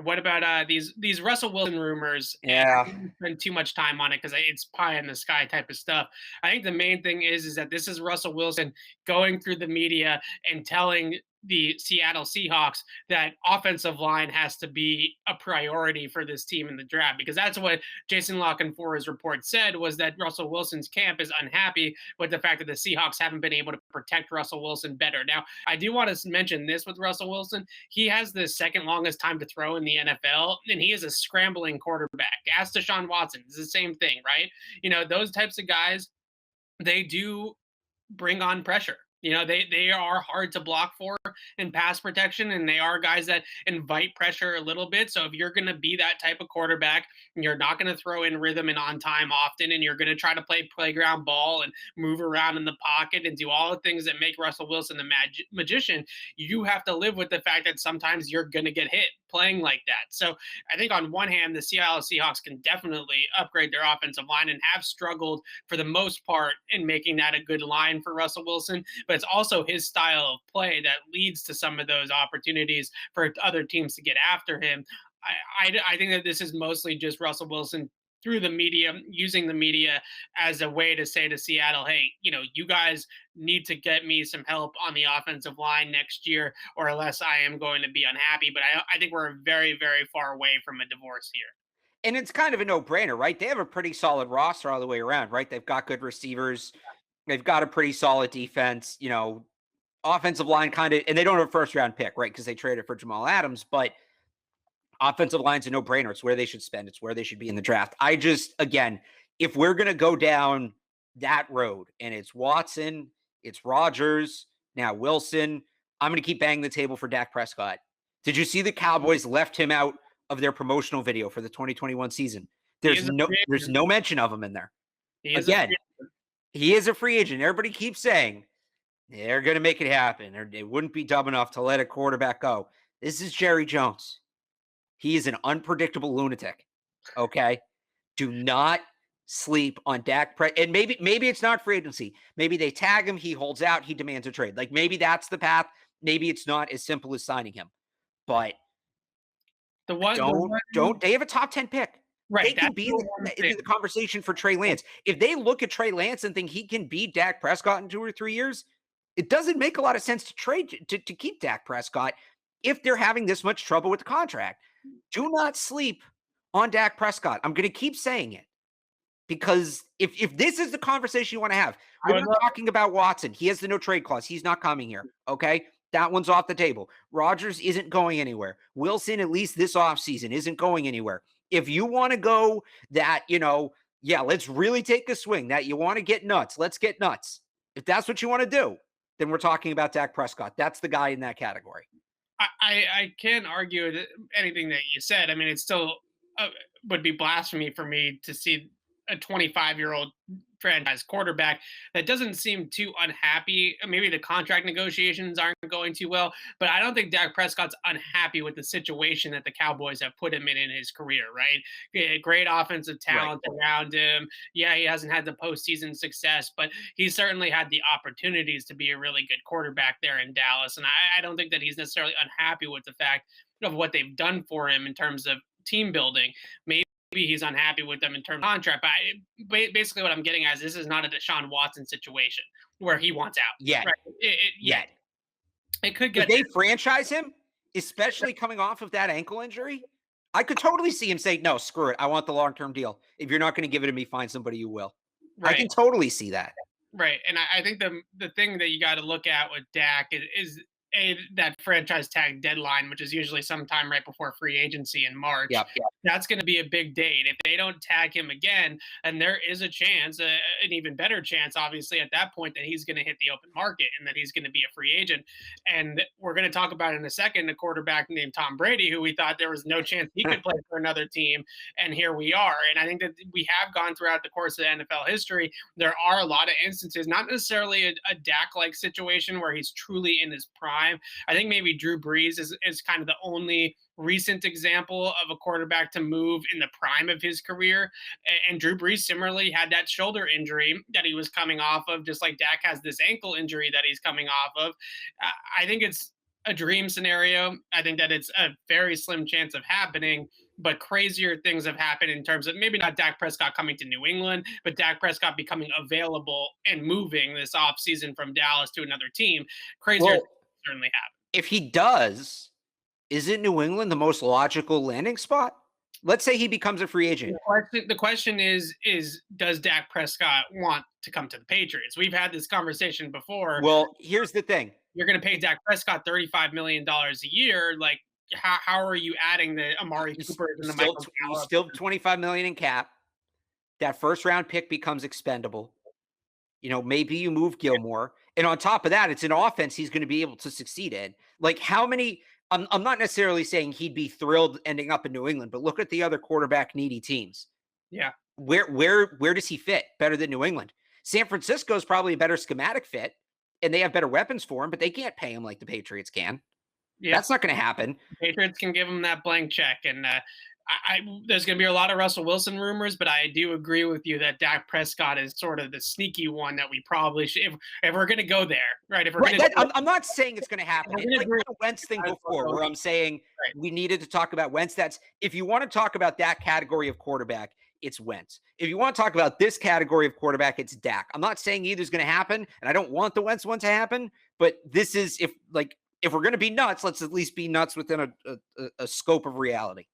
What about these Russell Wilson rumors? And I Yeah. didn't spend too much time on it because it's pie in the sky type of stuff. I think the main thing is that this is Russell Wilson going through the media and telling the Seattle Seahawks that offensive line has to be a priority for this team in the draft, because that's what Jason La Canfora's report said, was that Russell Wilson's camp is unhappy with the fact that the Seahawks haven't been able to protect Russell Wilson better. Now, I do want to mention this with Russell Wilson. He has the second longest time to throw in the NFL, and he is a scrambling quarterback. Ask Deshaun Watson, it's the same thing, right? Those types of guys, they do bring on pressure. They are hard to block for in pass protection, and they are guys that invite pressure a little bit. So if you're going to be that type of quarterback, and you're not going to throw in rhythm and on time often, and you're going to try to play playground ball and move around in the pocket and do all the things that make Russell Wilson the magician, you have to live with the fact that sometimes you're going to get hit playing like that. So I think on one hand, the Seattle Seahawks can definitely upgrade their offensive line and have struggled for the most part in making that a good line for Russell Wilson. But it's also his style of play that leads to some of those opportunities for other teams to get after him. I think that this is mostly just Russell Wilson through the media, using the media as a way to say to Seattle, hey, you guys need to get me some help on the offensive line next year, or else I am going to be unhappy. But I think we're very, very far away from a divorce here. And it's kind of a no-brainer, right? They have a pretty solid roster all the way around, right? They've got good receivers. They've got a pretty solid defense, offensive line kind of, and they don't have a first-round pick, right? Because they traded for Jamal Adams, but offensive line's a no-brainer. It's where they should spend. It's where they should be in the draft. Again, if we're going to go down that road and it's Watson, it's Rodgers, now Wilson, I'm going to keep banging the table for Dak Prescott. Did you see the Cowboys left him out of their promotional video for the 2021 season? There's no mention of him in there. Again, he is a free agent. Everybody keeps saying they're going to make it happen, or they wouldn't be dumb enough to let a quarterback go. This is Jerry Jones. He is an unpredictable lunatic. Okay? Do not sleep on Dak Prescott. And maybe it's not free agency. Maybe they tag him, he holds out, he demands a trade. Like, maybe that's the path. Maybe it's not as simple as signing him. But don't they have a top 10 pick? Right. They can be in the conversation for Trey Lance. If they look at Trey Lance and think he can beat Dak Prescott in 2 or 3 years, it doesn't make a lot of sense to trade to keep Dak Prescott if they're having this much trouble with the contract. Do not sleep on Dak Prescott. I'm going to keep saying it, because if this is the conversation you want to have, we're not talking about Watson. He has the no trade clause. He's not coming here. Okay. That one's off the table. Rodgers isn't going anywhere. Wilson, at least this offseason, isn't going anywhere. If you want to go that, let's really take a swing, that you want to get nuts, let's get nuts. If that's what you want to do, then we're talking about Dak Prescott. That's the guy in that category. I can't argue anything that you said. I mean, it still would be blasphemy for me to see a 25-year-old franchise quarterback that doesn't seem too unhappy. Maybe the contract negotiations aren't going too well, but I don't think Dak Prescott's unhappy with the situation that the Cowboys have put him in his career, right? Great offensive talent around him. Yeah, he hasn't had the postseason success, but he's certainly had the opportunities to be a really good quarterback there in Dallas. And I don't think that he's necessarily unhappy with the fact of what they've done for him in terms of team building. Maybe he's unhappy with them in terms of contract. But basically what I'm getting at is this is not a Deshaun Watson situation where he wants out. Yet. Right? Yet. It could get. If they franchise him, especially coming off of that ankle injury, I could totally see him say, no, screw it. I want the long-term deal. If you're not going to give it to me, find somebody who will. Right. I can totally see that. Right. And I think the thing that you got to look at with Dak is that franchise tag deadline, which is usually sometime right before free agency in March. Yep. That's going to be a big date. If they don't tag him again, and there is a chance, an even better chance, obviously, at that point, that he's going to hit the open market and that he's going to be a free agent. And we're going to talk about in a second a quarterback named Tom Brady, who we thought there was no chance he could play for another team. And here we are. And I think that we have gone throughout the course of NFL history. There are a lot of instances, not necessarily a Dak-like situation where he's truly in his prime. I think maybe Drew Brees is kind of the only recent example of a quarterback to move in the prime of his career. And Drew Brees similarly had that shoulder injury that he was coming off of, just like Dak has this ankle injury that he's coming off of. I think it's a dream scenario. I think that it's a very slim chance of happening, but crazier things have happened in terms of maybe not Dak Prescott coming to New England, but Dak Prescott becoming available and moving this offseason from Dallas to another team. Crazier Well, things certainly happen. if he does, isn't New England the most logical landing spot? Let's say he becomes a free agent. The question is does Dak Prescott want to come to the Patriots? We've had this conversation before. Well, here's the thing. You're going to pay Dak Prescott $35 million a year. Like, how are you adding the Amari Cooper and the Michael You Gallup? still $25 million in cap. That first round pick becomes expendable. You know, maybe you move Gilmore. And on top of that, it's an offense he's going to be able to succeed in. Like, how many I'm not necessarily saying he'd be thrilled ending up in New England, but look at the other quarterback needy teams. Yeah. Where does he fit better than New England? San Francisco is probably a better schematic fit, and they have better weapons for him, but they can't pay him like the Patriots can. Yeah. That's not going to happen. The Patriots can give him that blank check, and there's going to be a lot of Russell Wilson rumors, but I do agree with you that Dak Prescott is sort of the sneaky one that we probably should, if we're going to go there, right? If we're I'm not saying it's going to happen. It's like the Wentz thing before, where I'm saying we needed to talk about Wentz. That's if you want to talk about that category of quarterback, it's Wentz. If you want to talk about this category of quarterback, it's Dak. I'm not saying either's going to happen, and I don't want the Wentz one to happen, but this is if we're going to be nuts, let's at least be nuts within a scope of reality.